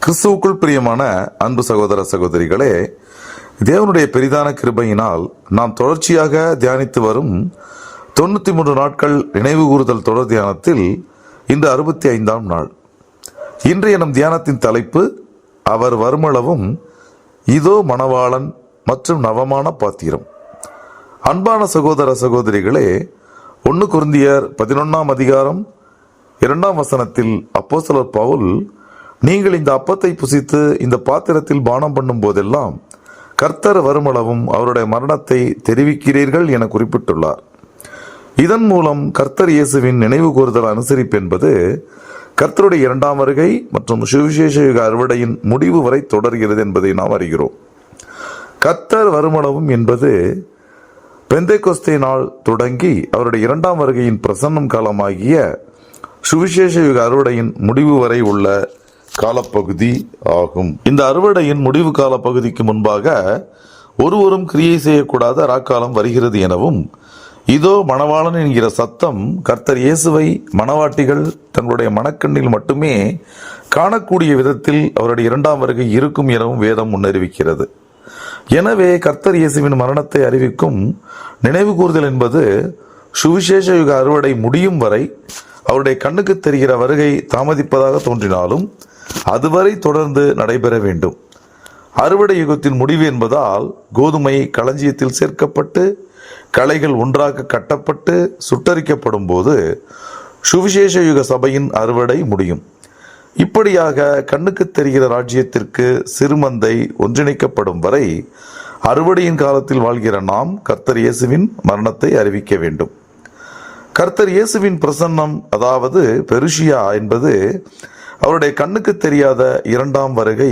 கிறிஸ்துவுக்குள் பிரியமான அன்பு சகோதர சகோதரிகளே, தேவனுடைய பெரிதான கிருபையினால் நாம் தொடர்ச்சியாக தியானித்து வரும் 93 நாட்கள் நினைவு கூறுதல் தொடர் தியானத்தில் இன்று 65ஆம் நாள். இன்றைய நம் தியானத்தின் தலைப்பு அவர் வருமளவும் இதோ மணவாளன் மற்றும் நவமான பாத்திரம். அன்பான சகோதர சகோதரிகளே, 1 கொரிந்தியர் 11ஆம் அதிகாரம் 2ஆம் வசனத்தில் அப்போஸ்தலர் பவுல், நீங்கள் இந்த அப்பத்தை புசித்து இந்த பாத்திரத்தில் பானம் பண்ணும் போதெல்லாம் கர்த்தர் வருமளவும் அவருடைய மரணத்தை தெரிவிக்கிறீர்கள் என குறிப்பிட்டுள்ளார். இதன் மூலம் கர்த்தர் இயேசுவின் நினைவு கூறுதல் அனுசரிப்பு என்பது கர்த்தருடைய 2ஆம் வருகை மற்றும் சுவிசேஷ யுக அறுவடையின் முடிவு வரை தொடர்கிறது என்பதை நாம் அறிகிறோம். கர்த்தர் வருமளவும் என்பது பெந்தேகொஸ்தே நாள் தொடங்கி அவருடைய 2ஆம் வருகையின் பிரசன்னம் காலமாகிய சுவிசேஷ யுக அறுவடையின் முடிவு வரை உள்ள காலப்பகுதி ஆகும். இந்த அறுவடையின் முடிவு கால பகுதிக்கு முன்பாக ஒருவரும் கிரியை செய்யக்கூடாத ராக்காலம் வருகிறது எனவும், இதோ மணவாளன் என்கிற சத்தம் கர்த்தர் இயேசுவை மணவாட்டிகள் தங்களுடைய மனக்கண்ணில் மட்டுமே காணக்கூடிய விதத்தில் அவருடைய 2ஆம் வருகை இருக்கும் எனவும் வேதம் முன்னறிவிக்கிறது. எனவே கர்த்தர் இயேசுவின் மரணத்தை அறிவிக்கும் நினைவு கூறுதல் என்பது சுவிசேஷ யுக அறுவடை முடியும் வரை அவருடைய கண்ணுக்கு தெரிகிற வருகை தாமதிப்பதாக தோன்றினாலும் அதுவரை தொடர்ந்து நடைபெற வேண்டும். அறுவடை யுகத்தின் முடிவு என்பதால் கோதுமை களஞ்சியத்தில் சேர்க்கப்பட்டு களைகள் ஒன்றாக கட்டப்பட்டு சுட்டரிக்கப்படும் போது சுவிசேஷ யுக சபையின் அறுவடை முடியும். இப்படியாக கண்ணுக்கு தெரிகிற ராஜ்யத்திற்கு சிறுமந்தை ஒன்றிணைக்கப்படும் வரை அறுவடையின் காலத்தில் வாழ்கிற நாம் கர்த்தர் இயேசுவின் மரணத்தை அறிவிக்க வேண்டும். கர்த்தர் இயேசுவின் பிரசன்னம், அதாவது பெருஷியா என்பது அவருடைய கண்ணுக்கு தெரியாத 2ஆம் வருகை.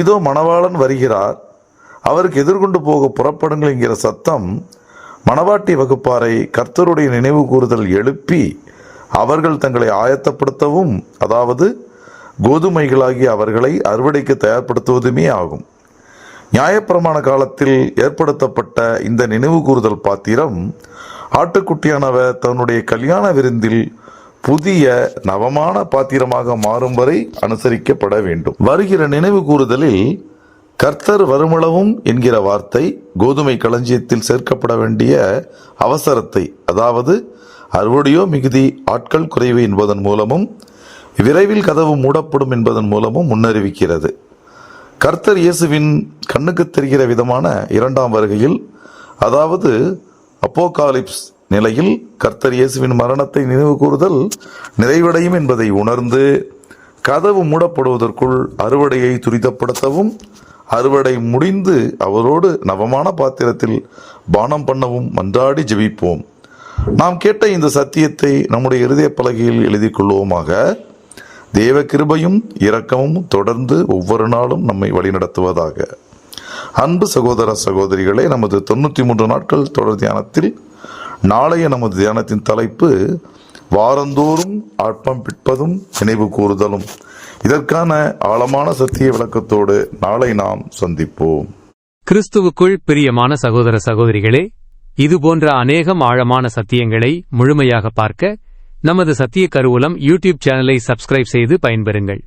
இதோ மணவாளன் வருகிறார், அவருக்கு எதிர்கொண்டு போக புறப்படுங்கள் என்கிற சத்தம் மணவாட்டி வகுப்பாரை கர்த்தருடைய நினைவு கூறுதல் எழுப்பி அவர்கள் தங்களை ஆயத்தப்படுத்தவும், அதாவது கோதுமைகளாகி அவர்களை அறுவடைக்கு தயார்படுத்துவதுமே ஆகும். நியாயப்பிரமாண காலத்தில் ஏற்படுத்தப்பட்ட இந்த நினைவு கூறுதல் பாத்திரம் ஆட்டுக்குட்டியானவர் தன்னுடைய கல்யாண விருந்தில் புதிய நவமான பாத்திரமாக மாறும் வரை அனுசரிக்கப்பட வேண்டும். வருகிற நினைவு கூறுதலில் கர்த்தர் வருமளவும் என்கிற வார்த்தை கோதுமை களஞ்சியத்தில் சேர்க்கப்பட வேண்டிய அவசரத்தை, அதாவது அறுவடையோ மிகுதி ஆட்கள் குறைவு என்பதன் மூலமும் விரைவில் கதவு மூடப்படும் என்பதன் மூலமும் முன்னறிவிக்கிறது. கர்த்தர் இயேசுவின் கண்ணுக்கு தெரிகிற விதமான 2ஆம் வருகையில், அதாவது அப்போகாலிப்ஸ் நிலையில் கர்த்தர் இயேசுவின் மரணத்தை நினைவு கூறுதல் நிறைவடையும் என்பதை உணர்ந்து கதவு மூடப்படுவதற்குள் அறுவடையை துரிதப்படுத்தவும், அறுவடை முடிந்து அவரோடு நவமான பாத்திரத்தில் பானம் பண்ணவும் மன்றாடி ஜெபிப்போம். நாம் கேட்ட இந்த சத்தியத்தை நம்முடைய இருதய பலகையில் எழுதி கொள்வோமாக. தேவ கிருபையும் இரக்கமும் தொடர்ந்து ஒவ்வொரு நாளும் நம்மை வழிநடத்துவதாக. அன்பு சகோதர சகோதரிகளே, நமது 93 நாட்கள் தொடர் தியானத்தில் நாளைய நமது தியானத்தின் தலைப்பு வாரந்தோறும் ஆத்மம் பிற்பதும் நினைவு கூறுதலும். இதற்கான ஆழமான சத்திய விளக்கத்தோடு நாளை நாம் சந்திப்போம். கிறிஸ்துவுக்குள் பிரியமான சகோதர சகோதரிகளே, இதுபோன்ற அநேகம் ஆழமான சத்தியங்களை முழுமையாக பார்க்க நமது சத்திய கருவூலம் யூடியூப் சேனலை சப்ஸ்கிரைப் செய்து பயன்பெறுங்கள்.